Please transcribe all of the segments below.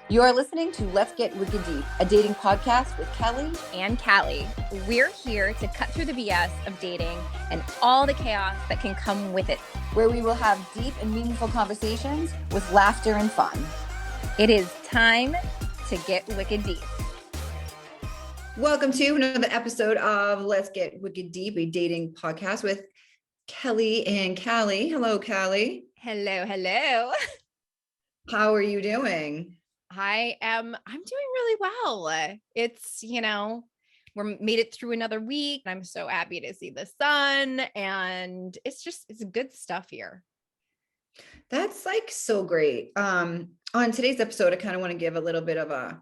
You are listening to Let's Get Wicked Deep, a dating podcast with Kelly and Cali. We're here to cut through the BS of dating and all the chaos that can come with it, where we will have deep and meaningful conversations with laughter and fun. It is time to get wicked deep. Welcome to another episode of Let's Get Wicked Deep, a dating podcast with Kelly and Cali. Hello, Cali. Hello. How are you doing? I'm doing really well. It's, we're made it through another week. I'm so happy to see the sun, and it's good stuff here. That's like so great. On today's episode, I kind of want to give a little bit of a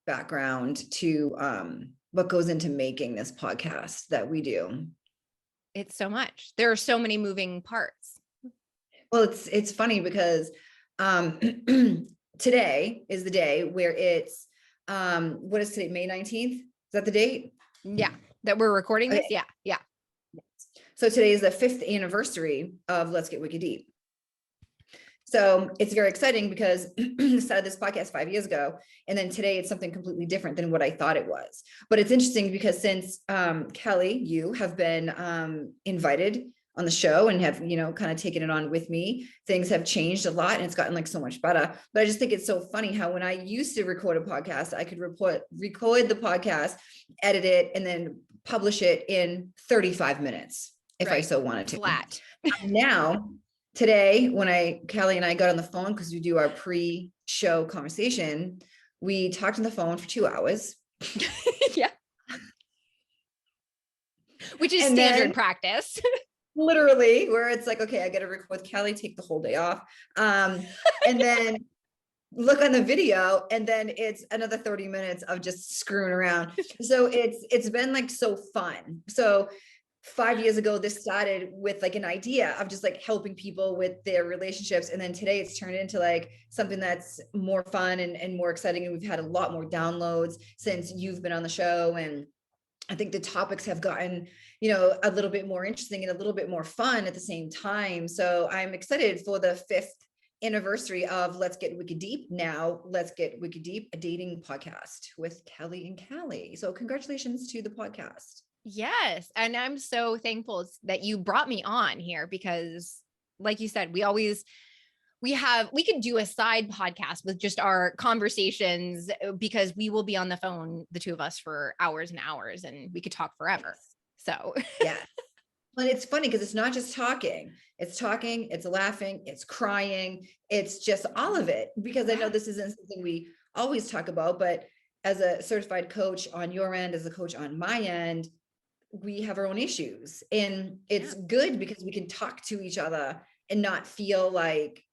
background to what goes into making this podcast that we do. It's so much. There are so many moving parts. Well, it's funny because today is the day where it's what is today, May 19th? Is that the date? Yeah, that we're recording this. Okay. Yeah. So today is the 5th anniversary of Let's Get Wicked Deep. So it's very exciting because I started this podcast 5 years ago, and then today it's something completely different than what I thought it was. But it's interesting because since Kelly, you have been invited on the show and have, kind of taken it on with me, things have changed a lot and it's gotten like so much better. But I just think it's so funny how when I used to record a podcast, I could record the podcast, edit it, and then publish it in 35 minutes if I so wanted to. Flat. Now, today, when Kelly and I got on the phone, because we do our pre-show conversation, we talked on the phone for 2 hours. Yeah. Which is standard practice. Literally, where it's like, okay, I got to record with Kelly, take the whole day off. And then look on the video, and then it's another 30 minutes of just screwing around. So it's been like so fun. So 5 years ago, this started with like an idea of just like helping people with their relationships. And then today it's turned into like something that's more fun and more exciting. And we've had a lot more downloads since you've been on the show. And I think the topics have gotten, a little bit more interesting and a little bit more fun at the same time. So I'm excited for the 5th anniversary of Let's Get Wicked Deep. Now, Let's Get Wicked Deep, a dating podcast with Kelly and Cali. So congratulations to the podcast. Yes. And I'm so thankful that you brought me on here because, like you said, we could do a side podcast with just our conversations because we will be on the phone, the two of us, for hours and hours, and we could talk forever. So yeah. Well, it's funny because it's not just talking, it's laughing, it's crying. It's just all of it, because I know this isn't something we always talk about, but as a certified coach on your end, as a coach on my end, we have our own issues, and it's good because we can talk to each other and not feel like,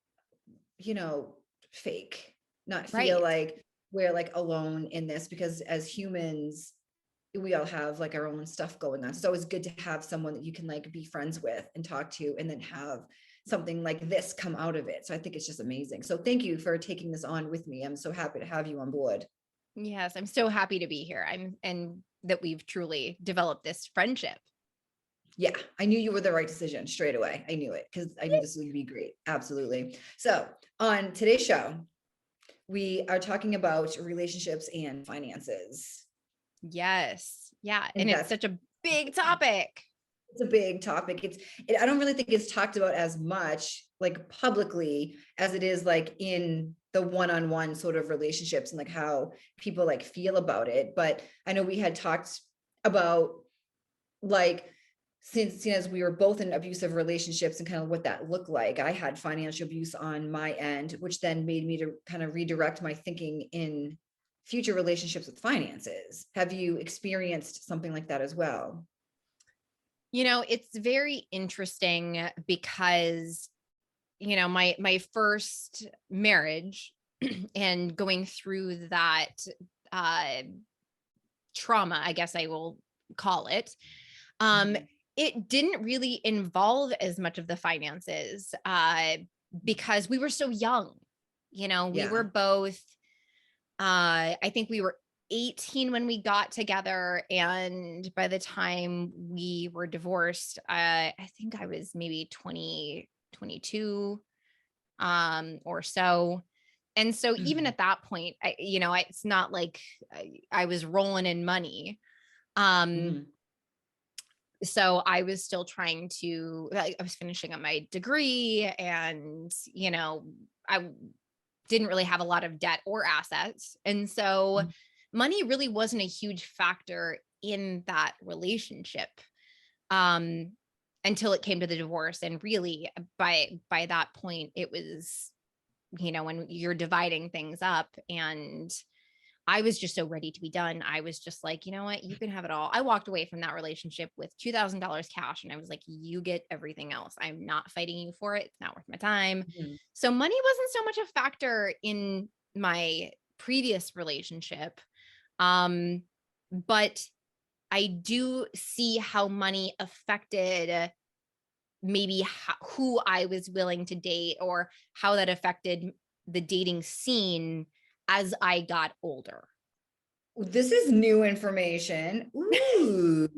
fake, not feel like we're like alone in this, because as humans, we all have like our own stuff going on. So it's always good to have someone that you can like be friends with and talk to, and then have something like this come out of it. So I think it's just amazing. So thank you for taking this on with me. I'm so happy to have you on board. Yes, I'm so happy to be here. And that we've truly developed this friendship. Yeah, I knew you were the right decision straight away. I knew it because I knew this would be great. Absolutely. So on today's show, we are talking about relationships and finances. Yes. Yeah. And it's such a big topic. It's a big topic. I don't really think it's talked about as much like publicly as it is like in the one-on-one sort of relationships and like how people like feel about it. But I know we had talked about like, since as we were both in abusive relationships and kind of what that looked like, I had financial abuse on my end, which then made me to kind of redirect my thinking in future relationships with finances. Have you experienced something like that as well? It's very interesting because, my first marriage and going through that trauma, I guess I will call it, it didn't really involve as much of the finances because we were so young. We were both, I think we were 18 when we got together. And by the time we were divorced, I think I was maybe 20, 22 or so. And so even Mhm. at that point, it's not like I was rolling in money. Um, Mhm. so I was still trying to, like, I was finishing up my degree, and, I didn't really have a lot of debt or assets. And so Mhm. money really wasn't a huge factor in that relationship, um, until it came to the divorce. And really, by that point, it was, when you're dividing things up, and I was just so ready to be done. I was just like, you know what? You can have it all. I walked away from that relationship with $2,000 cash, and I was like, you get everything else. I'm not fighting you for it. It's not worth my time. Mhm. So money wasn't so much a factor in my previous relationship. Um, but I do see how money affected maybe who I was willing to date, or how that affected the dating scene as I got older. This is new information. Ooh,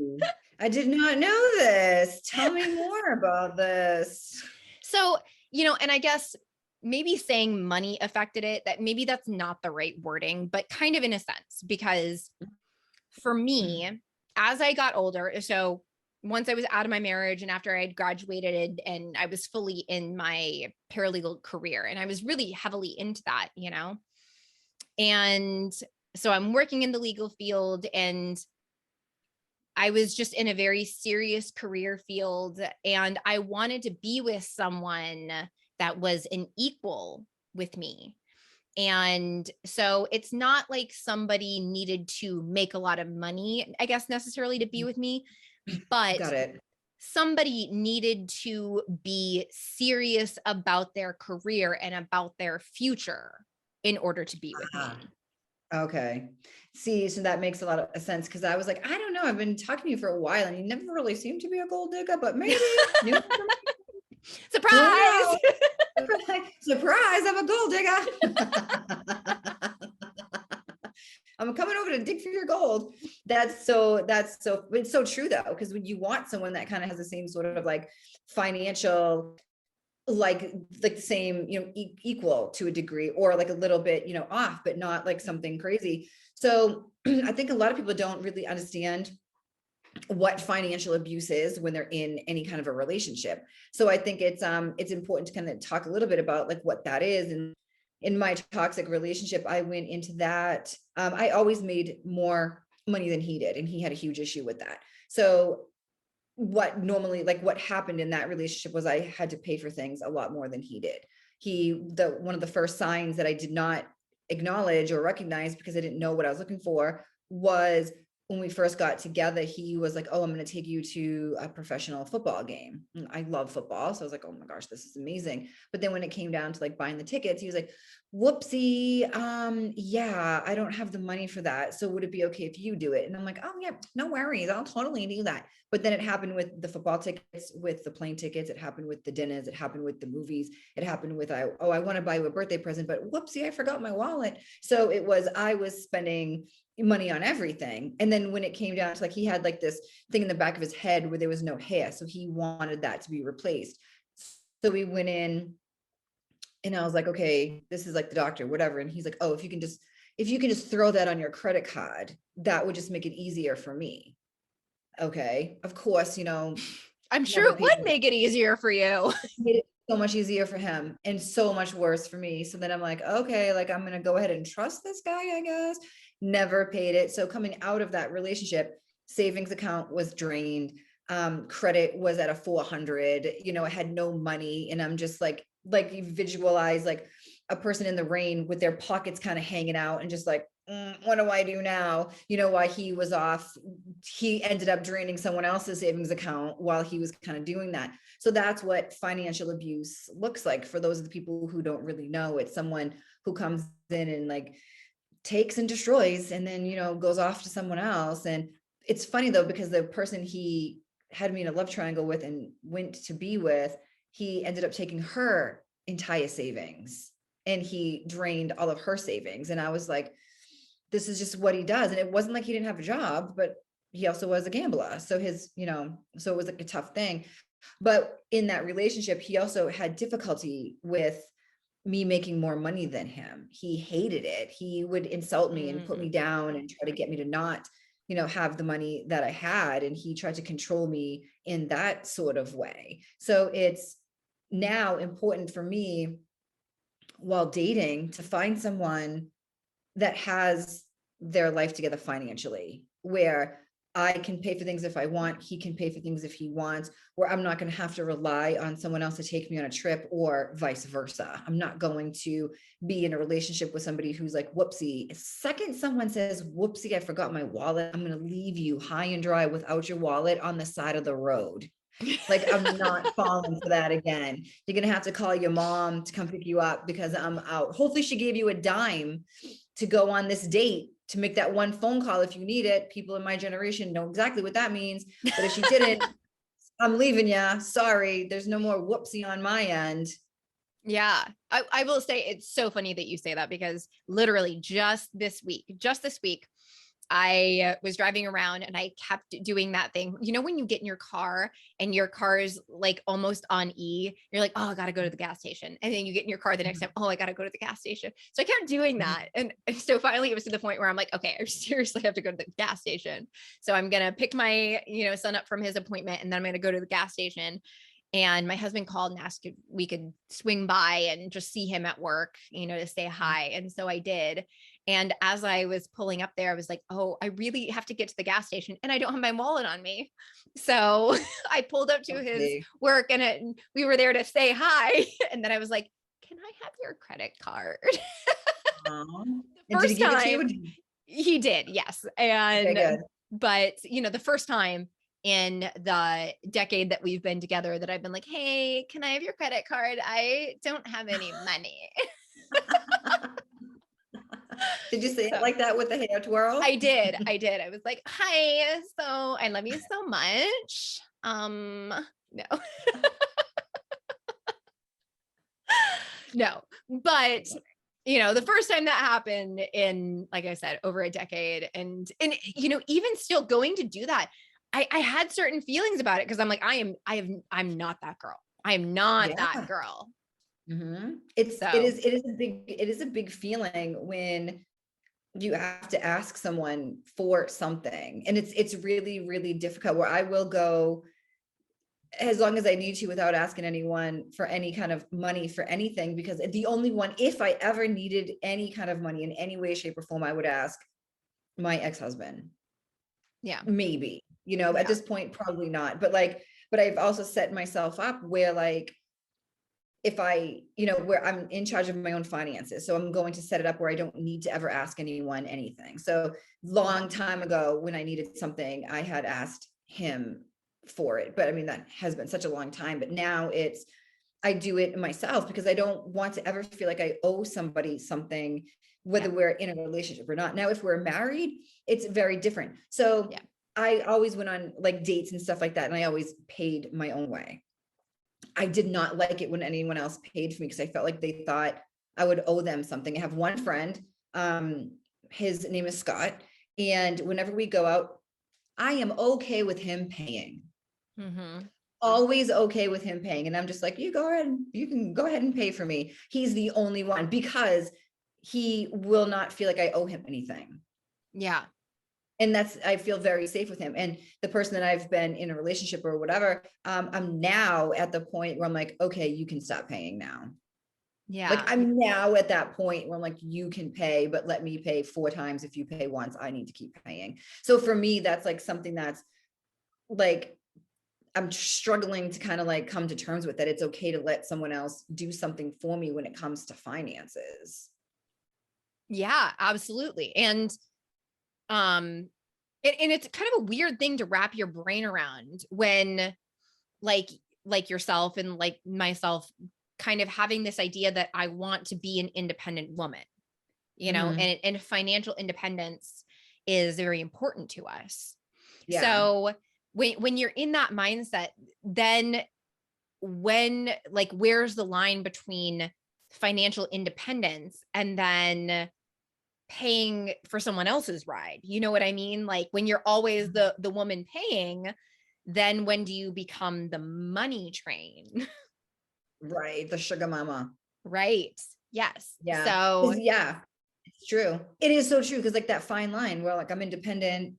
I did not know this. Tell me more about this. So, and I guess maybe saying money affected it, that maybe that's not the right wording, but kind of in a sense, because for me, as I got older, so once I was out of my marriage and after I had graduated and I was fully in my paralegal career, and I was really heavily into that, and so I'm working in the legal field, and I was just in a very serious career field, and I wanted to be with someone that was an equal with me. And so it's not like somebody needed to make a lot of money, I guess, necessarily to be with me, but Got it. somebody needed to be serious about their career and about their future in order to be with Ah, me. okay. See, so that makes a lot of sense because I was like, I don't know. I've been talking to you for a while and you never really seem to be a gold digger, but maybe new information. Who Surprise! knows? Surprise, surprise, I'm a gold digger. I'm coming over to dig for your gold. It's so true though, because when you want someone that kind of has the same sort of like financial, like the same, equal to a degree, or like a little bit, off, but not like something crazy. So I think a lot of people don't really understand what financial abuse is when they're in any kind of a relationship. So I think it's important to kind of talk a little bit about like what that is. And in my toxic relationship, I went into that. I always made more money than he did, and he had a huge issue with that. So what happened in that relationship was I had to pay for things a lot more than he did. One of the first signs that I did not acknowledge or recognize because I didn't know what I was looking for was when we first got together, he was like, oh, I'm going to take you to a professional football game. And I love football. So I was like, oh my gosh, this is amazing. But then when it came down to like buying the tickets, he was like, whoopsie. Yeah, I don't have the money for that. So would it be okay if you do it? And I'm like, oh yeah, no worries. I'll totally do that. But then it happened with the football tickets, with the plane tickets. It happened with the dinners. It happened with the movies. It happened with, I want to buy you a birthday present, but whoopsie, I forgot my wallet. So I was spending money on everything. And then when it came down to like, he had like this thing in the back of his head where there was no hair. So he wanted that to be replaced. So we went in and I was like, okay, this is like the doctor, whatever. And he's like, oh, if you can just throw that on your credit card, that would just make it easier for me. Okay. Of course, I'm sure never it paid would make it easier for you. made it so much easier for him and so much worse for me. So then I'm like, okay, like I'm gonna go ahead and trust this guy, I guess. Never paid it. So coming out of that relationship, savings account was drained. Credit was at a 400, I had no money. And I'm just like you visualize like a person in the rain with their pockets kind of hanging out and just like, what do I do now? Why he was off, he ended up draining someone else's savings account while he was kind of doing that. So that's what financial abuse looks like for those of the people who don't really know. It's someone who comes in and like takes and destroys and then, goes off to someone else. And it's funny though, because the person he had me in a love triangle with and went to be with, he ended up taking her entire savings and he drained all of her savings. And I was like, this is just what he does. And it wasn't like he didn't have a job, but he also was a gambler. So so it was like a tough thing. But in that relationship, he also had difficulty with me making more money than him. He hated it. He would insult me and put me down and try to get me to not, have the money that I had. And he tried to control me in that sort of way. So it's now important for me while dating to find someone that has their life together financially, where I can pay for things if I want, he can pay for things if he wants, where I'm not going to have to rely on someone else to take me on a trip or vice versa. I'm not going to be in a relationship with somebody who's like, whoopsie. The second someone says, whoopsie, I forgot my wallet, I'm going to leave you high and dry without your wallet on the side of the road. Like, I'm not falling for that again. You're going to have to call your mom to come pick you up because I'm out. Hopefully she gave you a dime to go on this date, to make that one phone call if you need it. People in my generation know exactly what that means. But if she didn't, I'm leaving you. Sorry. There's no more whoopsie on my end. Yeah. I will say it's so funny that you say that, because literally just this week, I was driving around and I kept doing that thing. When you get in your car and your car's like almost on E, you're like, oh, I got to go to the gas station. And then you get in your car the next time, oh, I got to go to the gas station. So I kept doing that. And so finally it was to the point where I'm like, okay, I seriously have to go to the gas station. So I'm going to pick my, son up from his appointment, and then I'm going to go to the gas station. And my husband called and asked if we could swing by and just see him at work, to say hi. And so I did. And as I was pulling up there, I was like, oh, I really have to get to the gas station and I don't have my wallet on me. So I pulled up to his work, and we were there to say hi. And then I was like, can I have your credit card? Did he give it to you? He did. Yes. And, okay, but the first time in the decade that we've been together that I've been like, hey, can I have your credit card? I don't have any money. Did you say it like that with the hair twirl? I did. I was like, hi, so I love you so much. No. No, but the first time that happened in, like I said, over a decade, and even still going to do that, I had certain feelings about it, because I'm like, I'm not that girl. I am not that girl. Mm-hmm. It is a big feeling when you have to ask someone for something, and it's really, really difficult, where I will go as long as I need to without asking anyone for any kind of money for anything, because the only one, if I ever needed any kind of money in any way, shape, or form, I would ask my ex-husband. Yeah. Maybe, at this point, probably not. But I've also set myself up where, like, if I, where I'm in charge of my own finances. So I'm going to set it up where I don't need to ever ask anyone anything. So long time ago, when I needed something, I had asked him for it. But I mean, that has been such a long time, but now I do it myself, because I don't want to ever feel like I owe somebody something, whether we're in a relationship or not. Now, if we're married, it's very different. So I always went on like dates and stuff like that, and I always paid my own way. I did not like it when anyone else paid for me, because I felt like they thought I would owe them something. I have one friend, his name is Scott, and whenever we go out, I am okay with him paying. Mm-hmm. Always okay with him paying. And I'm just like, you can go ahead and pay for me. He's the only one, because he will not feel like I owe him anything. Yeah. And I feel very safe with him. And the person that I've been in a relationship or whatever, I'm now at the point where I'm like, okay, you can stop paying now. Yeah. Like, I'm now at that point where I'm like, you can pay, but let me pay 4 times. If you pay once, I need to keep paying. So for me, that's like something that's like, I'm struggling to kind of like come to terms with that. It's okay to let someone else do something for me when it comes to finances. Yeah, absolutely. And it's kind of a weird thing to wrap your brain around, when like yourself and like myself kind of having this idea that I want to be an independent woman, and financial independence is very important to us. Yeah. So when you're in that mindset, then where's the line between financial independence and then paying for someone else's ride? You know what I mean? Like, when you're always the woman paying, then when do you become the money train? Right. The sugar mama. Right. Yes. Yeah. So Yeah, it's true. It is so true. Cause like that fine line where like I'm independent,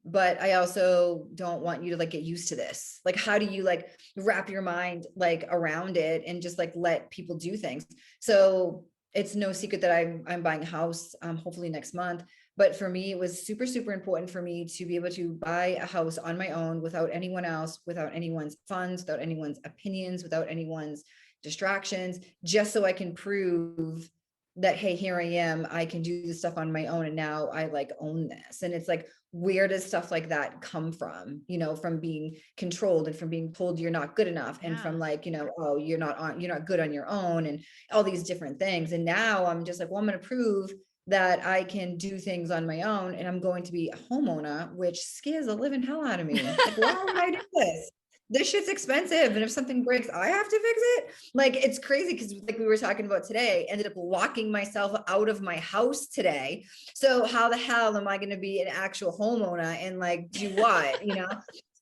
but I also don't want you to like get used to this. Like, how do you like wrap your mind like around it and just like let people do things? So it's no secret that I'm buying a house, hopefully next month. But for me, it was super, super important for me to be able to buy a house on my own without anyone else, without anyone's funds, without anyone's opinions, without anyone's distractions, just so I can prove that, hey, here I am, I can do this stuff on my own. And now I like own this. And it's like, where does stuff like that come from? You know, from being controlled and from being told you're not good enough, and from yeah. like, you know, oh, you're not good on your own, and all these different things. And now I'm just like, well, I'm going to prove that I can do things on my own, and I'm going to be a homeowner, which scares the living hell out of me. Like, why would I do this? This shit's expensive. And if something breaks, I have to fix it. Like, it's crazy because like we were talking about today, ended up locking myself out of my house today. So how the hell am I going to be an actual homeowner and like do what, you know?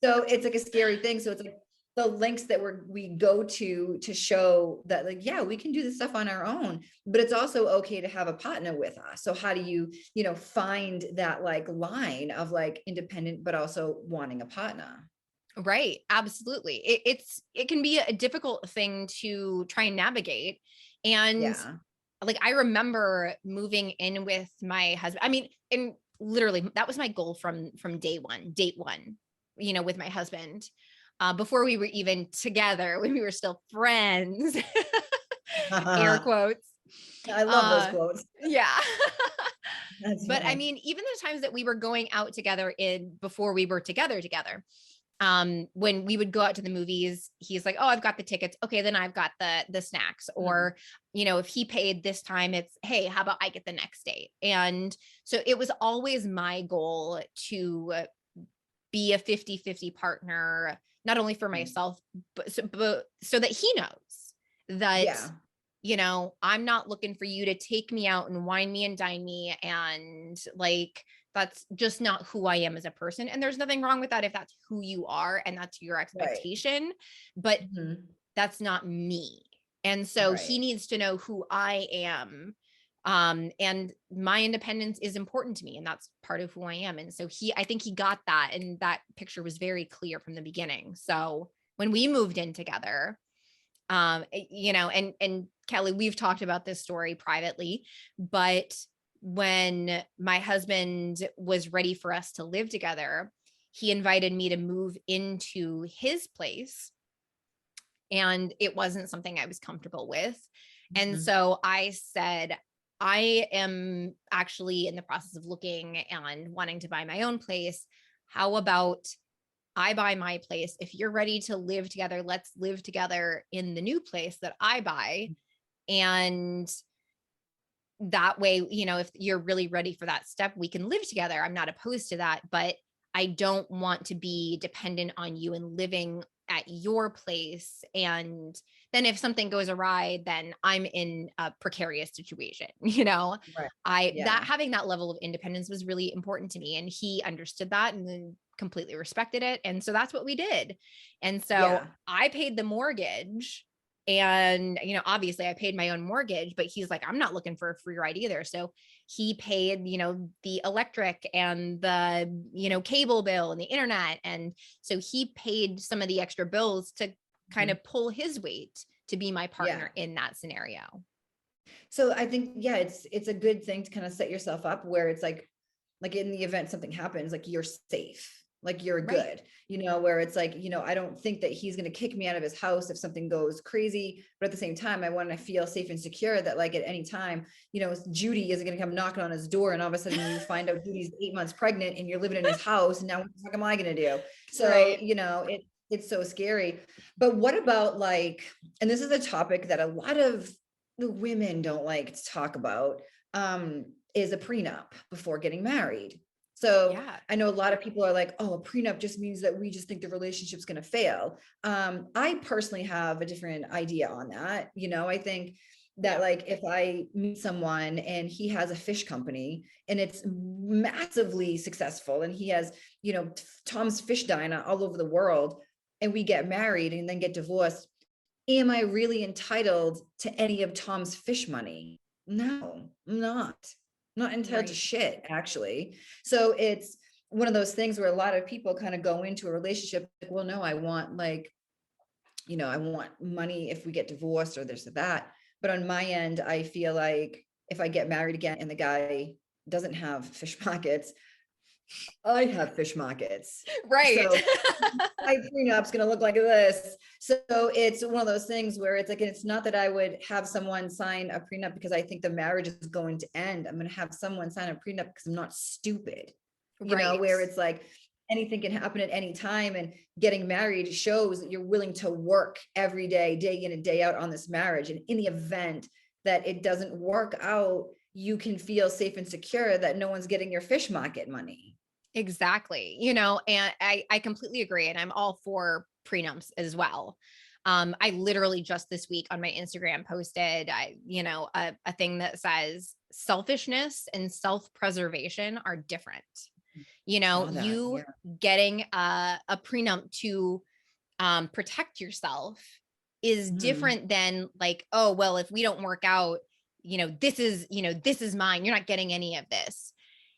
So it's like a scary thing. So it's like the links that we go to show that like, yeah, we can do this stuff on our own, but it's also okay to have a partner with us. So how do you, you know, find that like line of like independent, but also wanting a partner? Right. Absolutely. It can be a difficult thing to try and navigate. And Yeah. like, I remember moving in with my husband. I mean, and literally that was my goal from day one, date one, you know, with my husband, before we were even together, when we were still friends, air quotes. I love those Uh, quotes. yeah. That's But I funny. mean, even the times that we were going out together before we were together, when we would go out to the movies, he's like, oh, I've got the tickets, okay, then I've got the snacks. Mhm. Or, you know, if he paid this time, it's, hey, how about I get the next date? And so it was always my goal to be a 50-50 partner, not only for Right. myself, but so that he knows that, Yeah. you know, I'm not looking for you to take me out and wine me and dine me. And like, that's just not who I am as a person. And there's nothing wrong with that if that's who you are and that's your Right. expectation, but Mhm. that's not me. And so he Right. needs to know who I am. And my independence is important to me, and that's part of who I am. And so I think he got that, and that picture was very clear from the beginning. So when we moved in together, you know, and Kelly, we've talked about this story privately, but when my husband was ready for us to live together, he invited me to move into his place, and it wasn't something I was comfortable with. And Mhm. so I said, I am actually in the process of looking and wanting to buy my own place. How about I buy my place? If you're ready to live together, let's live together in the new place that I buy. And that way, you know, if you're really ready for that step, we can live together. I'm not opposed to that, but I don't want to be dependent on you and living at your place. And then if something goes awry, then I'm in a precarious situation. You know, Right. that Yeah. having that level of independence was really important to me. And he understood that and then completely respected it. And so that's what we did. And so Yeah. I paid the mortgage, and, you know, obviously I paid my own mortgage, but he's like, I'm not looking for a free ride either. So he paid, you know, the electric and the, you know, cable bill and the internet. And so he paid some of the extra bills to kind Mhm. of pull his weight to be my Yeah. partner in that scenario. So I think, yeah, it's a good thing to kind of set yourself up where it's like in the event something happens, like you're safe, like you're Right. good, you know, where it's like, you know, I don't think that he's going to kick me out of his house if something goes crazy, but at the same time, I want to feel safe and secure that like at any time, you know, Judy isn't going to come knocking on his door and all of a sudden you find out Judy's 8 months pregnant and you're living in his house. And now what the fuck am I going to do? So, Right. you know, it's so scary. But what about like, and this is a topic that a lot of the women don't like to talk about, is a prenup before getting married. So Yeah. I know a lot of people are like, oh, a prenup just means that we just think the relationship's going to fail. I personally have a different idea on that. You know, I think that like if I meet someone and he has a fish company and it's massively successful and he has, you know, Tom's Fish Diner all over the world, and we get married and then get divorced, am I really entitled to any of Tom's fish money? No, I'm not entitled to Right. shit, actually. So it's one of those things where a lot of people kind of go into a relationship like, well, no, I want like, I want money if we get divorced or this or that. But on my end, I feel like if I get married again and the guy doesn't have fish markets, I have fish markets. Right. So my prenup's going to look like this. So it's one of those things where it's like, it's not that I would have someone sign a prenup because I think the marriage is going to end. I'm going to have someone sign a prenup because I'm not stupid, Right. where it's like anything can happen at any time. And getting married shows that you're willing to work every day, day in and day out on this marriage. And in the event that it doesn't work out, you can feel safe and secure that no one's getting your fish market money. Exactly. And I completely agree. And I'm all for prenups as well. I literally just this week on my Instagram posted, a thing that says selfishness and self-preservation are different. Saw that. You Yeah. getting a prenup to protect yourself is Mhm. different than like, oh, well, if we don't work out, this is mine. You're not getting any of this.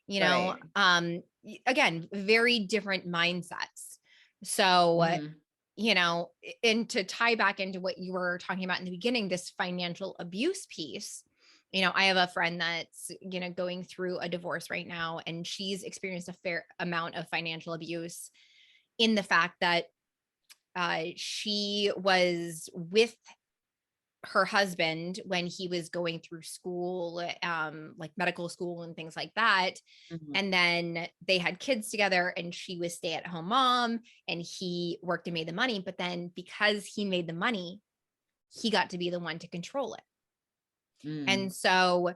Right. Again, very different mindsets. So, Mhm. and to tie back into what you were talking about in the beginning, this financial abuse piece, I have a friend that's, going through a divorce right now, and she's experienced a fair amount of financial abuse in the fact that she was with her husband when he was going through school, like medical school and things like that. Mhm. And then they had kids together, and she was stay-at-home mom, and he worked and made the money. But then because he made the money, he got to be the one to control it. Mm. And so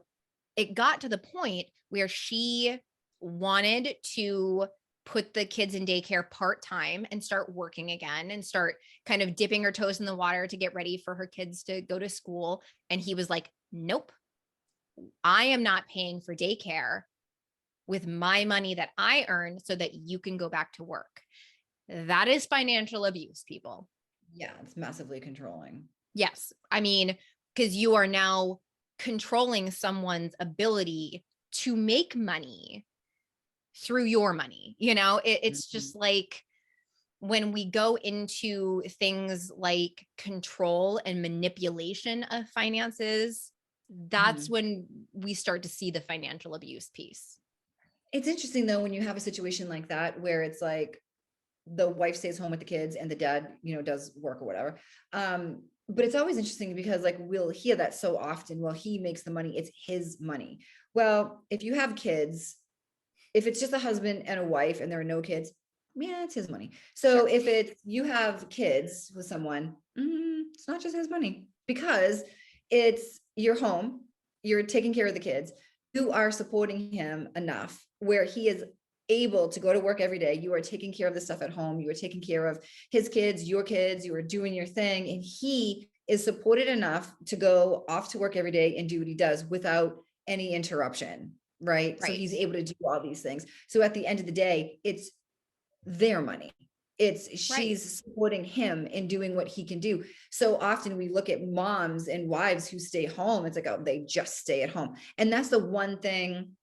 it got to the point where she wanted to put the kids in daycare part-time and start working again and start kind of dipping her toes in the water to get ready for her kids to go to school. And he was like, nope, I am not paying for daycare with my money that I earn so that you can go back to work. That is financial abuse, people. Yeah, it's massively controlling. Yes. I mean, because you are now controlling someone's ability to make money through your money. It's Mhm. just like when we go into things like control and manipulation of finances, that's Mhm. when we start to see the financial abuse piece. It's interesting though, when you have a situation like that, where it's like the wife stays home with the kids and the dad, does work or whatever. But it's always interesting because like we'll hear that so often. Well, he makes the money, it's his money. Well, if you have kids, if it's just a husband and a wife and there are no kids, yeah, it's his money. So Sure. if it's you have kids with someone, it's not just his money, because it's your home, you're taking care of the kids, you are supporting him enough where he is able to go to work every day. You are taking care of the stuff at home, you are taking care of his kids, you are doing your thing, and he is supported enough to go off to work every day and do what he does without any interruption. Right. So Right. he's able to do all these things. So at the end of the day, it's their money. It's Right. she's supporting him in doing what he can do. So often we look at moms and wives who stay home. It's like, oh, they just stay at home. And that's the one thing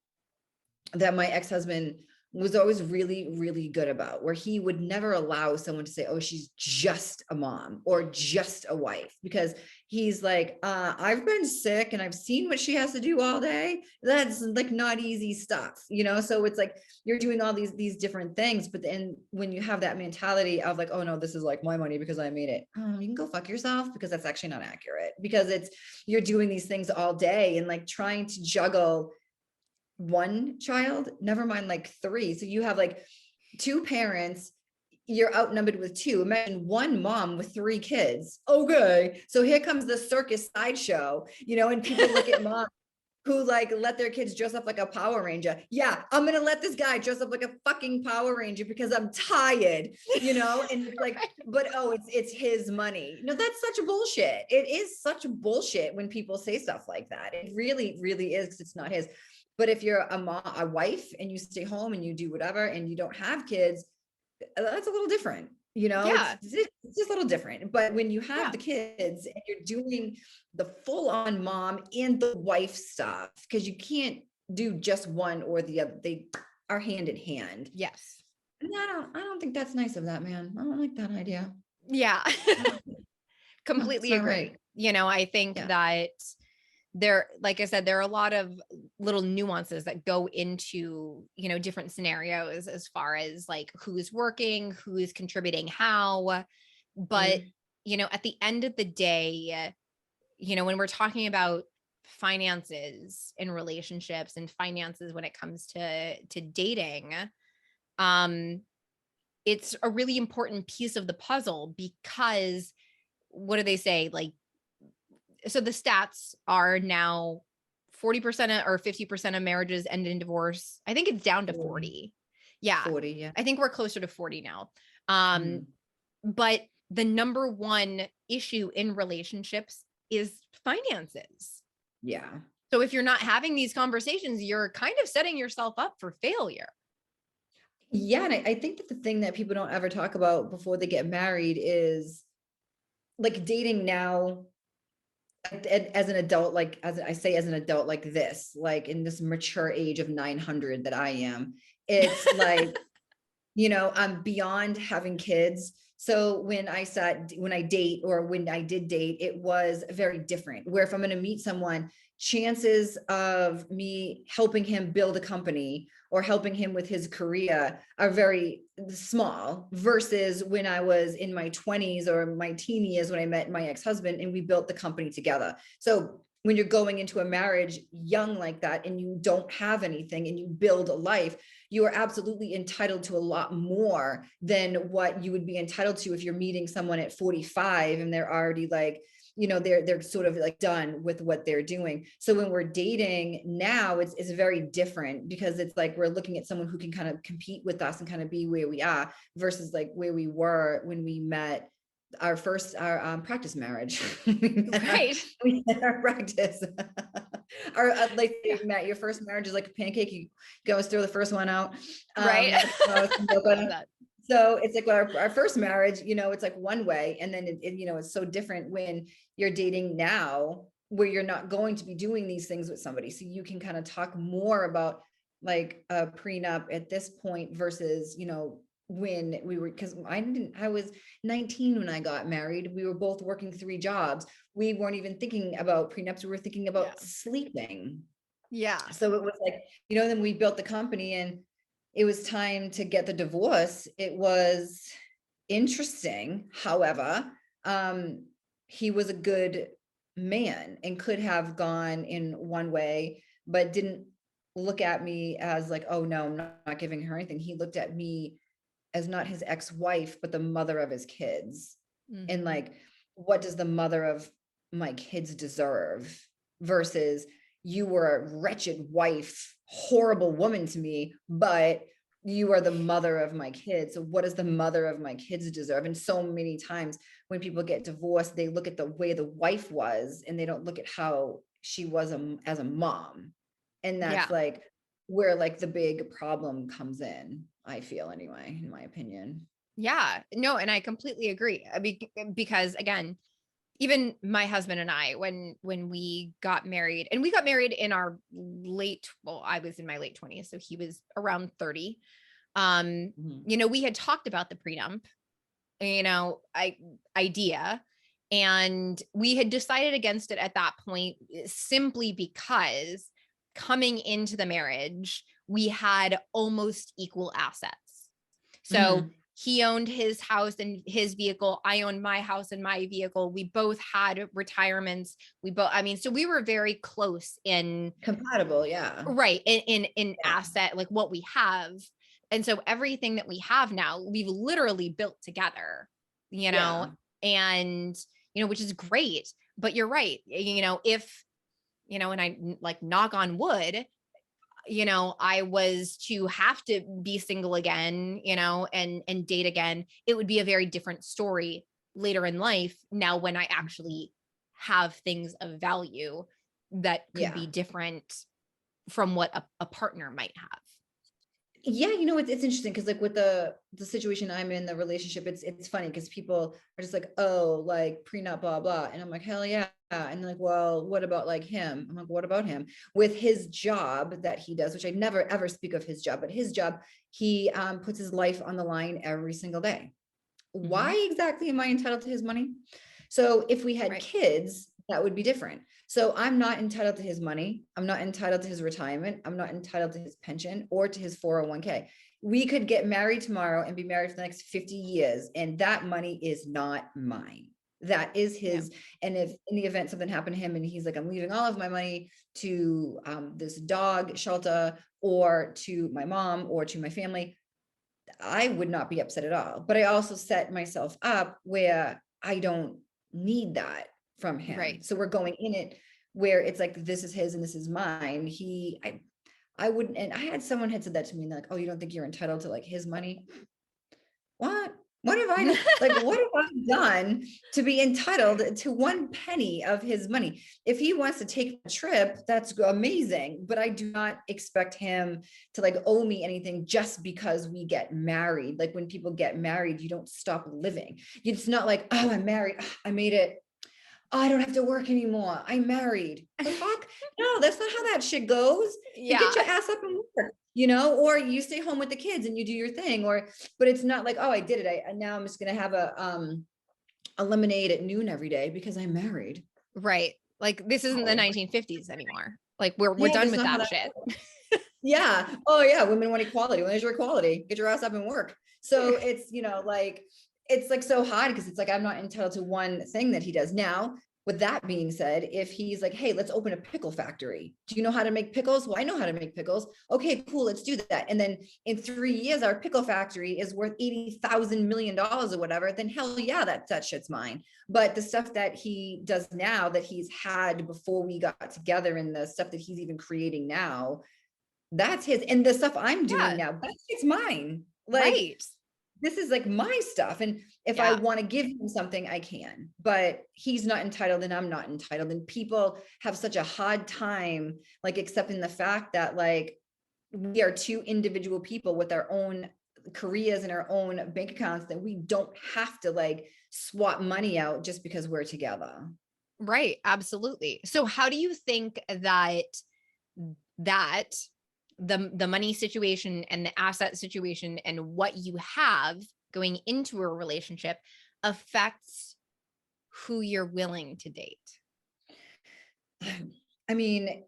that my ex-husband was always really, really good about, where he would never allow someone to say, oh, she's just a mom or just a wife, because he's like, I've been sick and I've seen what she has to do all day. That's like not easy stuff, So it's like you're doing all these different things, but then when you have that mentality of like, oh no, this is like my money because I made it, you can go fuck yourself, because that's actually not accurate, because you're doing these things all day and like trying to juggle one child, never mind like three. So you have like two parents, you're outnumbered with two. Imagine one mom with three kids. Okay. So here comes the circus sideshow, and people look at moms who like let their kids dress up like a Power Ranger. Yeah, I'm gonna let this guy dress up like a fucking Power Ranger because I'm tired, and it's like, but oh, it's his money. No, that's such bullshit. It is such bullshit when people say stuff like that. It really, really is, because it's not his. But if you're a mom, a wife, and you stay home and you do whatever and you don't have kids, that's a little different. Yeah. It's just a little different. But when you have Yeah. the kids and you're doing the full on mom and the wife stuff, because you can't do just one or the other, they are hand in hand. Yes. And I don't think that's nice of that man. I don't like that idea. Yeah. No, it's Completely not agree. right. I think Yeah. that like I said, there are a lot of little nuances that go into, different scenarios as far as like who's working, who's contributing how. But, Mm, at the end of the day, when we're talking about finances in relationships and finances when it comes to dating, um, it's a really important piece of the puzzle because what do they say? Like, so the stats are now 40% or 50% of marriages end in divorce. I think it's down to 40. Yeah. 40, yeah. I think we're closer to 40 now. Um, Mm, but the number one issue in relationships is finances. yeah. So if you're not having these conversations, you're kind of setting yourself up for failure. Yeah. And I think that the thing that people don't ever talk about before they get married is like dating now as an adult, like as I say, as an adult, like this, like in this mature age of 900 that I am, it's like, I'm beyond having kids. So when I date or when I did date, it was very different. Where if I'm going to meet someone, chances of me helping him build a company or helping him with his career are very small versus when I was in my 20s or my teen years when I met my ex-husband and we built the company together. So when you're going into a marriage young like that and you don't have anything and you build a life, you are absolutely entitled to a lot more than what you would be entitled to if you're meeting someone at 45 and they're already like, they're sort of like done with what they're doing. So when we're dating now, it's very different because it's like we're looking at someone who can kind of compete with us and kind of be where we are versus like where we were when we met our practice marriage. Right. We met our practice. Our like Yeah. Matt, your first marriage is like a pancake. You go throw the first one out. Right. So it's like our first marriage, it's like one way. And then it's so different when you're dating now, where you're not going to be doing these things with somebody. So you can kind of talk more about like a prenup at this point versus, when we were, because I was 19 when I got married. We were both working 3 jobs. We weren't even thinking about prenups. We were thinking Yeah. about sleeping. Yeah. So it was like, then we built the company and it was time to get the divorce. It was interesting. However, he was a good man and could have gone in one way, but didn't look at me as like, oh no, I'm not giving her anything. He looked at me as not his ex-wife, but the mother of his kids. And like, what does the mother of my kids deserve versus you were a wretched wife, horrible woman to me, but you are the mother of my kids. So what does the mother of my kids deserve? And so many times when people get divorced, they look at the way the wife was and they don't look at how she was as a mom. And that's Yeah. like where like the big problem comes in, I feel anyway, in my opinion. Yeah. No, and I completely agree. Because again, even my husband and I, when we got married, and we got married in our I was in my late 20s, so he was around 30. We had talked about the prenup, idea, and we had decided against it at that point simply because coming into the marriage, we had almost equal assets. So he owned his house and his vehicle. I owned my house and my vehicle. We both had retirements. So we were very close in compatible. Yeah. Right. In asset, like what we have. And so everything that we have now, we've literally built together, and, which is great. But you're right. If, and I like knock on wood, I was to have to be single again, and date again, it would be a very different story later in life. Now, when I actually have things of value that could be different from what a partner might have. Yeah, it's interesting because like with the situation I'm in, the relationship, it's funny because people are just like, oh, like prenup, blah blah, and I'm like, hell yeah, and they're like, well, what about like him? I'm like, what about him with his job that he does, which I never ever speak of his job, but his job, he puts his life on the line every single day. Mhm. Why exactly am I entitled to his money? So if we had Right. kids, that would be different. So I'm not entitled to his money. I'm not entitled to his retirement. I'm not entitled to his pension or to his 401k. We could get married tomorrow and be married for the next 50 years, and that money is not mine. That is Yeah. his. And if in the event something happened to him and he's like, I'm leaving all of my money to this dog shelter or to my mom or to my family, I would not be upset at all. But I also set myself up where I don't need that from him. Right. So we're going in it where it's like, this is his and this is mine. I wouldn't, and I had someone had said that to me, like, oh, you don't think you're entitled to like his money? What? What have I done? Like, what have I done to be entitled to one penny of his money? If he wants to take a trip, that's amazing. But I do not expect him to like owe me anything just because we get married. Like when people get married, you don't stop living. It's not like, oh, I'm married. I made it. Oh, I don't have to work anymore. I'm married. The fuck? No, that's not how that shit goes. You get Yeah. your ass up and work, or you stay home with the kids and you do your thing, but it's not like, oh, I did it. Now I'm just gonna have a lemonade at noon every day because I'm married. Right. Like this isn't the Oh, 1950s anymore. Like we're yeah, done that's with not how that that shit. Yeah. Oh yeah. Women want equality. When is your equality? Get your ass up and work. So it's, like, it's like so hard because it's like, I'm not entitled to one thing that he does. Now, with that being said, if he's like, hey, let's open a pickle factory. Do you know how to make pickles? Well, I know how to make pickles. Okay, cool. Let's do that. And then in 3 years, our pickle factory is worth $80,000 or whatever. Then hell yeah, that shit's mine. But the stuff that he does now that he's had before we got together and the stuff that he's even creating now, that's his. And the stuff I'm doing Yeah. now, it's mine. Like, Right. this is like my stuff. And if I Yeah. want to give him something, I can, but he's not entitled and I'm not entitled. And people have such a hard time, like, accepting the fact that, like, we are two individual people with our own careers and our own bank accounts, that we don't have to like swap money out just because we're together. Right. Absolutely. So how do you think that the money situation and the asset situation and what you have going into a relationship affects who you're willing to date? I mean,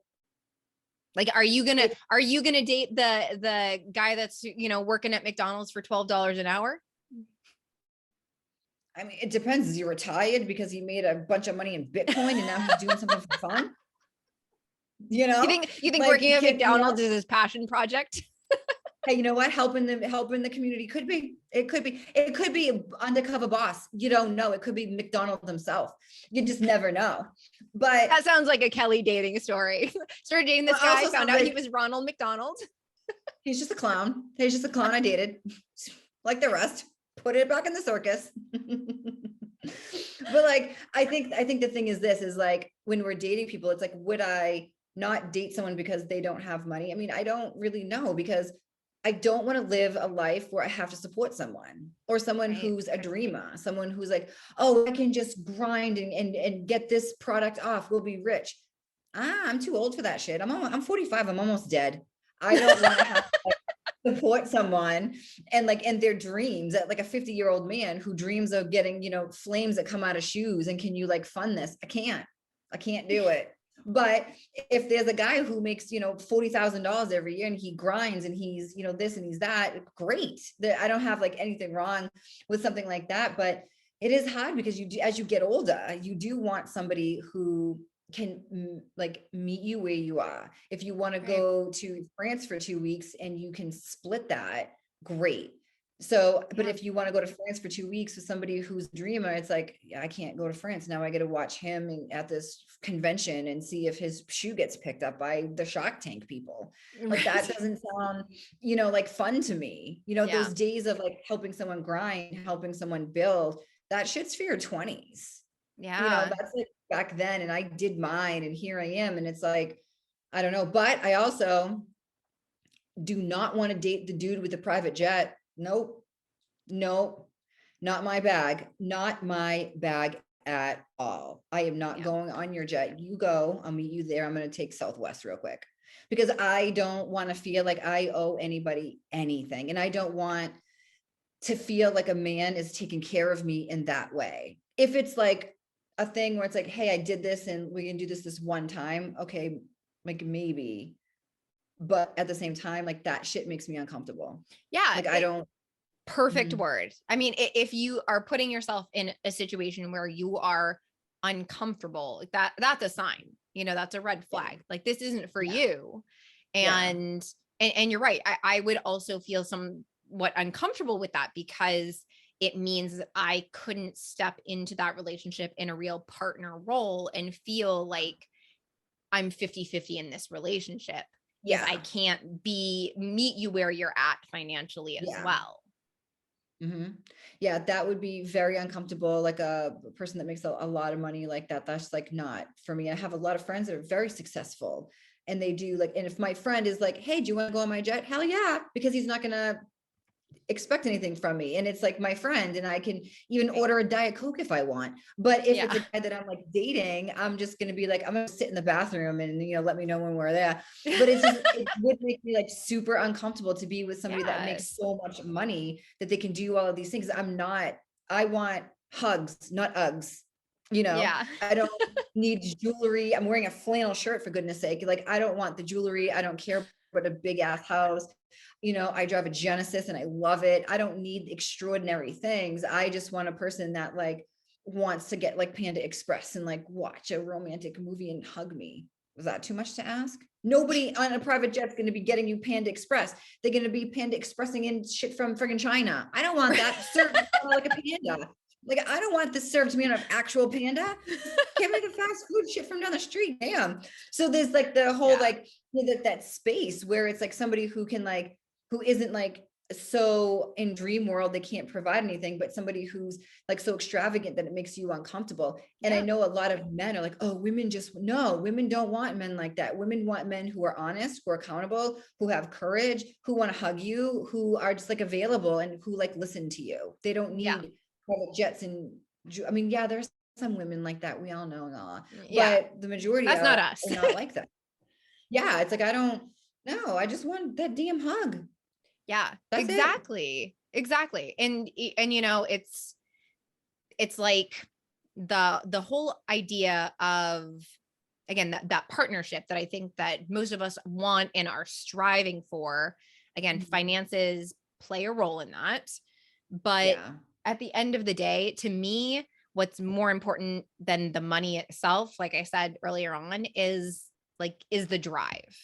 Like, are you gonna date the guy that's working at McDonald's for $12 an hour? it depends. Is he retired because he made a bunch of money in Bitcoin and now he's doing something for fun? You think Like, working at McDonald's is his passion project? hey, you know what? Helping the community it could be undercover boss. You don't know. It could be McDonald himself. You just never know. But That sounds like a Kelly dating story. Started dating this guy, also found sounds out he like was Ronald McDonald. he's just a clown. He's just a clown I dated, like the rest. Put it back in the circus. But like, I think the thing is, this is like, when we're dating people, it's like, would I not date someone because they don't have money? I mean, I don't really know, because I don't want to live a life where I have to support someone, or someone Right. who's a dreamer, someone who's like, oh, I can just grind and get this product off, we'll be rich. I'm too old for that shit. I'm 45. I'm almost dead. I don't want to have to support someone and their dreams, that like a 50-year-old man who dreams of getting, flames that come out of shoes, and can you like fund this? I can't do it. But if there's a guy who makes, $40,000 every year, and he grinds, and he's, this and he's that, great. I don't have like anything wrong with something like that. But it is hard because as you get older, you do want somebody who can like meet you where you are. If you want to Right. go to France for 2 weeks and you can split that, great. So, but Yeah. if you want to go to France for 2 weeks with somebody who's a dreamer, it's like, yeah, I can't go to France. Now I got to watch him at this convention and see if his shoe gets picked up by the Shark Tank people. Like, that Right. doesn't sound, like, fun to me. Yeah. Those days of like helping someone grind, helping someone build, that shit's for your 20s. Yeah. That's like back then, and I did mine, and here I am. And it's like, I don't know. But I also, do not want to date the dude with the private jet. Nope. Nope. Not my bag. Not my bag at all. I am not going on your jet. You go, I'll meet you there. I'm going to take Southwest real quick because I don't want to feel like I owe anybody anything. And I don't want to feel like a man is taking care of me in that way. If it's like a thing where it's like, hey, I did this and we can do this one time. Okay. Like maybe, but at the same time, like that shit makes me uncomfortable. Yeah. Like I don't. Perfect word. I mean, if you are putting yourself in a situation where you are uncomfortable, like that's a sign, that's a red flag. Like this isn't for you. And you're right. I would also feel somewhat uncomfortable with that because it means that I couldn't step into that relationship in a real partner role and feel like I'm 50-50 in this relationship. If I can't meet you where you're at financially as well. Mm-hmm. Yeah, that would be very uncomfortable. Like a person that makes a lot of money like that, that's like not for me. I have a lot of friends that are very successful and they do like, and if my friend is like, hey, do you want to go on my jet? Hell yeah, because he's not going to expect anything from me. And it's like my friend and I can even order a Diet Coke if I want. But if it's a guy that I'm like dating, I'm just going to be like, I'm going to sit in the bathroom and, let me know when we're there. But it's just, it would make me like super uncomfortable to be with somebody that makes so much money that they can do all of these things. I want hugs, not Uggs. I don't need jewelry. I'm wearing a flannel shirt for goodness sake. Like, I don't want the jewelry. I don't care about a big ass house. I drive a Genesis and I love it. I don't need extraordinary things. I just want a person that like wants to get like Panda Express and like watch a romantic movie and hug me. Was that too much to ask? Nobody on a private jet's going to be getting you Panda Express. They're going to be Panda Expressing in shit from friggin' China. I don't want that served like a panda. Like, I don't want this served to me on an actual panda. Give me the fast food shit from down the street. Damn. So there's like the whole like that space where it's like somebody who can like, who isn't like so in dream world, they can't provide anything, but somebody who's like so extravagant that it makes you uncomfortable. And I know a lot of men are like, oh, women don't want men like that. Women want men who are honest, who are accountable, who have courage, who want to hug you, who are just like available and who like listen to you. They don't need private jets. And I mean, there's some women like that. We all know, but the majority That's not us. are not like that. It's like, I just want that damn hug. Yeah, that's exactly. Exactly. And it's like the whole idea of, again, that partnership that I think that most of us want and are striving for. Again, finances play a role in that. But at the end of the day, to me, what's more important than the money itself, like I said earlier on, is the drive.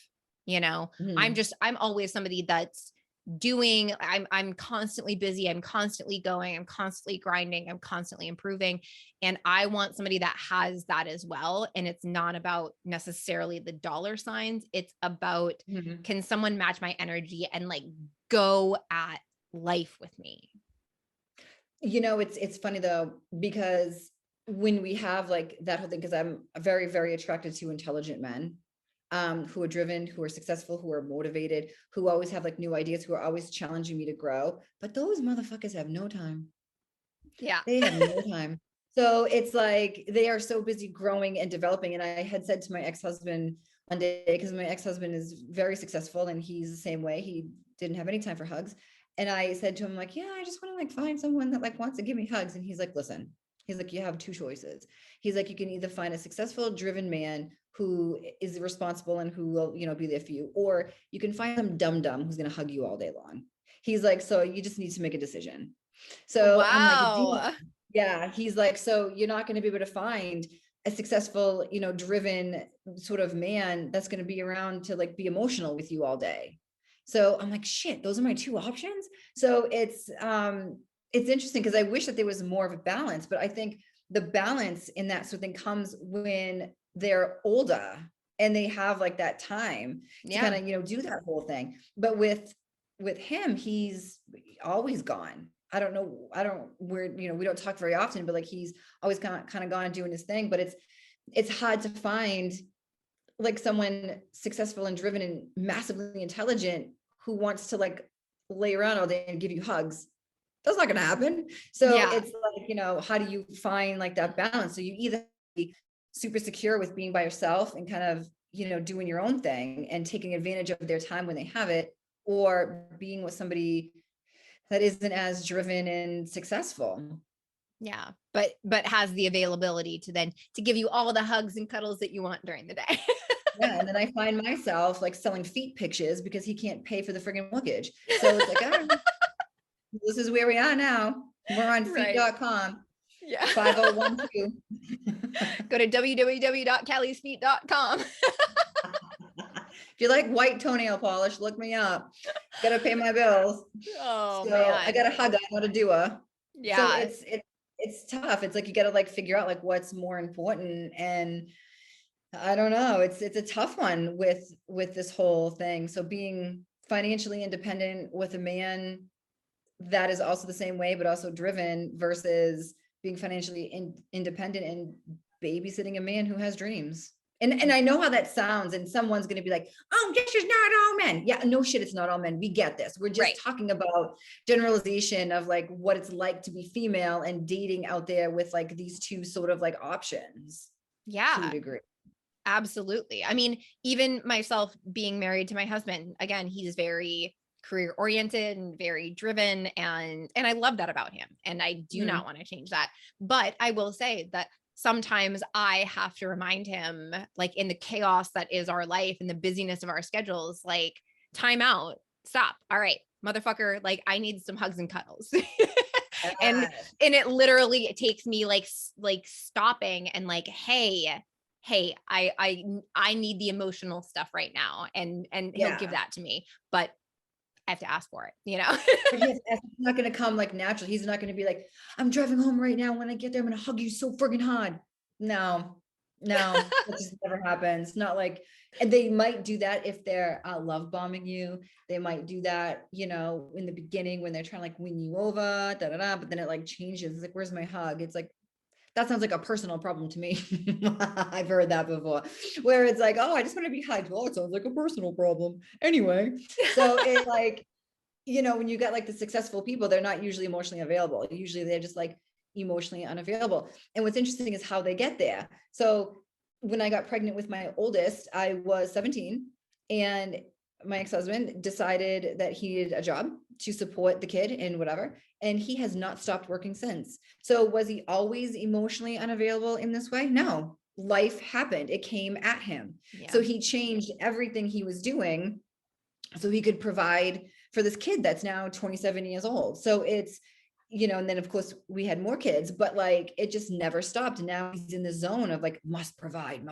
I'm always somebody that's doing, I'm constantly busy, I'm constantly going, I'm constantly grinding, I'm constantly improving. And I want somebody that has that as well. And it's not about necessarily the dollar signs. It's about, can someone match my energy and like go at life with me? It's funny though, because when we have like that whole thing, because I'm very, very attracted to intelligent men. Who are driven, who are successful, who are motivated, who always have like new ideas, who are always challenging me to grow. But those motherfuckers have no time. Yeah. They have no time. So it's like, they are so busy growing and developing. And I had said to my ex-husband one day, because my ex-husband is very successful and he's the same way. He didn't have any time for hugs. And I said to him like, I just want to like find someone that like wants to give me hugs. And he's like, listen, he's like, you have two choices. He's like, you can either find a successful, driven man who is responsible and who will, be there for you, or you can find some dumb who's going to hug you all day long. He's like, so you just need to make a decision. So I'm like, he's like, so you're not going to be able to find a successful, driven sort of man that's going to be around to like be emotional with you all day. So I'm like, shit, those are my two options. So it's interesting because I wish that there was more of a balance, but I think the balance in that sort of thing comes when they're older and they have like that time to kind of, do that whole thing. But with him, he's always gone. I don't know. We don't talk very often, but like, he's always kind of gone and doing his thing, but it's hard to find like someone successful and driven and massively intelligent who wants to like lay around all day and give you hugs. That's not going to happen. So Yeah. it's like, you know, how do you find like that balance? So you either be super secure with being by yourself and kind of, you know, doing your own thing and taking advantage of their time when they have it, or being with somebody that isn't as driven and successful. Yeah. But has the availability to give you all the hugs and cuddles that you want during the day. Yeah. And then I find myself like selling feet pictures because he can't pay for the friggin' mortgage. So it's like, all right, this is where we are now. We're on Right. feet.com. Yeah. 5012. Go to www.calisfeet.com. If you like white toenail polish, look me up. Gotta pay my bills. Oh So man. I got a hug, I'm not a doer. So Yeah. it's tough. It's like you gotta like figure out like what's more important. And I don't know. It's a tough one with this whole thing. So being financially independent with a man that is also the same way, but also driven, versus being financially independent and babysitting a man who has dreams. And I know how that sounds, and someone's going to be like, oh, this is not all men. Yeah, no shit, it's not all men. We get this. We're just Right. talking about generalization of like what it's like to be female and dating out there with like these two sort of like options. Yeah. To a degree. Absolutely. I mean, even myself being married to my husband, again, he's very career oriented and very driven, and I love that about him, and I do not want to change that. But I will say that sometimes I have to remind him, like in the chaos that is our life and the busyness of our schedules, like time out, stop. All right, motherfucker, like I need some hugs and cuddles. and it literally takes me like stopping and like, hey, I need the emotional stuff right now, and he'll give that to me, but I have to ask for it, you know. But it's not going to come like naturally. He's not going to be like, I'm driving home right now. When I get there, I'm going to hug you so friggin' hard. No, that just never happens. Not like, and they might do that if they're love bombing you. They might do that, you know, in the beginning when they're trying to like win you over, but then it like changes. It's like, where's my hug? It's like, that sounds like a personal problem to me. I've heard that before, where it's like, oh, I just want to be hugged. Well, it sounds like a personal problem. Anyway, so it's like, you know, when you get like the successful people, they're not usually emotionally available. Usually they're just like emotionally unavailable. And what's interesting is how they get there. So when I got pregnant with my oldest, I was 17, and my ex-husband decided that he needed a job to support the kid and whatever. And he has not stopped working since. So was he always emotionally unavailable in this way? No, life happened. It came at him. Yeah. So he changed everything he was doing so he could provide for this kid that's now 27 years old. So it's, you know, and then of course we had more kids, but like it just never stopped. And now he's in the zone of like, must provide.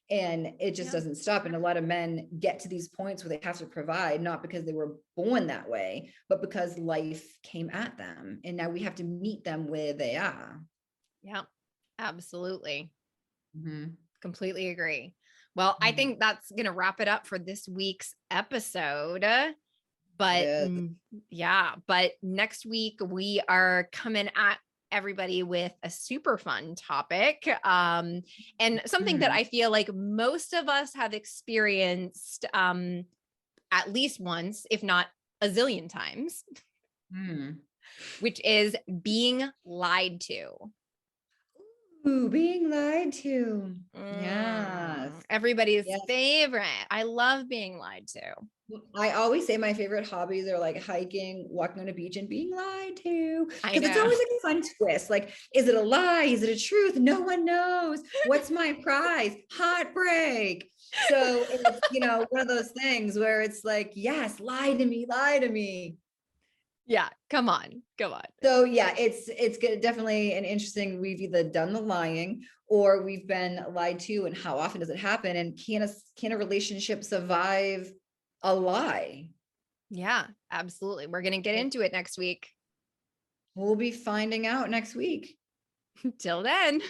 And it just doesn't stop. And a lot of men get to these points where they have to provide, not because they were born that way, but because life came at them. And now we have to meet them where they are. Yeah, absolutely. Completely agree. Well, I think that's going to wrap it up for this week's episode. But but next week we are coming at everybody with a super fun topic, and something that I feel like most of us have experienced at least once, if not a zillion times, which is being lied to. Ooh, being lied to. Yes. Everybody's favorite. I love being lied to. I always say my favorite hobbies are like hiking, walking on a beach, and being lied to. Because it's always like a fun twist. Like, is it a lie? Is it a truth? No one knows. What's my prize? Heartbreak. So it's, you know, one of those things where it's like, yes, lie to me. Yeah, come on. So yeah, it's definitely an interesting. We've either done the lying or we've been lied to, and how often does it happen? And can a relationship survive a lie? Yeah, absolutely. We're gonna get into it next week. We'll be finding out next week. Till then.